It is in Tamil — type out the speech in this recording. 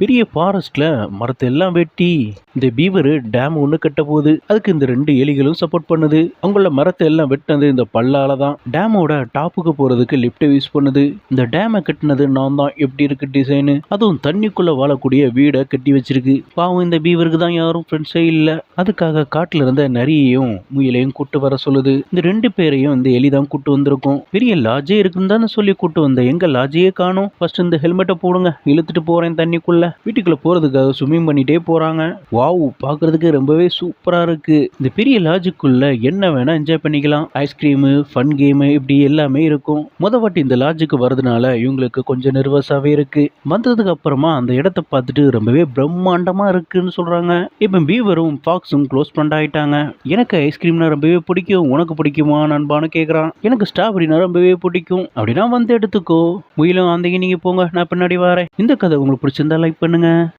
பெரிய ஃபாரஸ்ட்ல மரத்தை எல்லாம் வெட்டி இந்த பீவர் டேம் ஒன்று கட்ட போகுது. அதுக்கு இந்த ரெண்டு எலிகளும் சப்போர்ட் பண்ணுது. அவங்கள மரத்தை எல்லாம் வெட்டினது இந்த பல்லால தான். டேமோட டாப்புக்கு போறதுக்கு லிப்ட் யூஸ் பண்ணுது. இந்த டேமை கட்டினது நான் தான். எப்படி இருக்கு டிசைனு? அதுவும் தண்ணிக்குள்ள வாழக்கூடிய வீடை கட்டி வச்சிருக்கு. பாவம் இந்த பீவருக்கு தான் யாரும் ஃப்ரெண்ட்ஸே இல்ல. அதுக்காக காட்டுல இருந்த நரியையும் முயலையும் கூட்டு வர சொல்லுது. இந்த ரெண்டு பேரையும் இந்த எலி தான் கூட்டு வந்திருக்கும். பெரிய லாஜே இருக்குன்னு தானே சொல்லி கூட்டு வந்த, எங்க லாஜையே காணோம். ஃபர்ஸ்ட் இந்த ஹெல்மெட்டை போடுங்க, இழுத்துட்டு போறேன் தண்ணிக்குள்ள. வீட்டுக்குள்ள போறதுக்காக ஸ்விம்மிங் பண்ணிட்டே போறாங்க. வாவ், பாக்குறதுக்கு ரொம்பவே சூப்பரா இருக்கு. இந்த பெரிய லாஜுக்குள்ள என்ன வேணா என்ஜாய் பண்ணிக்கலாம். ஐஸ்கிரீம், ஃபன் கேம், இப்படி எல்லாமே இருக்கும். வாட்டி இந்த லாஜுக்கு வரதுனால இவங்களுக்கு கொஞ்சம் நர்வஸாவே இருக்கு. வந்ததுக்கு அப்புறமா அந்த இடத்தை பார்த்துட்டு ரொம்பவே பிரம்மாண்டமா இருக்குன்னு சொல்றாங்க. இப்ப பீவரும் ஃபாக்ஸும் க்ளோஸ் ஃப்ரெண்ட் ஆயிட்டாங்க. எனக்கு ஐஸ்கிரீம்னா ரொம்பவே பிடிக்கும், உனக்கு பிடிக்குமா நண்பான்னு கேக்குறான். எனக்கு ஸ்ட்ராபெரினா ரொம்பவே பிடிக்கும். அப்படின்னா வந்து எடுத்துக்கோ. முயலும் அந்த நீங்க போங்க, நான் பின்னாடி வரேன். இந்த கதை உங்களுக்கு பிடிச்சிருந்தா லைக் பண்ணுங்க.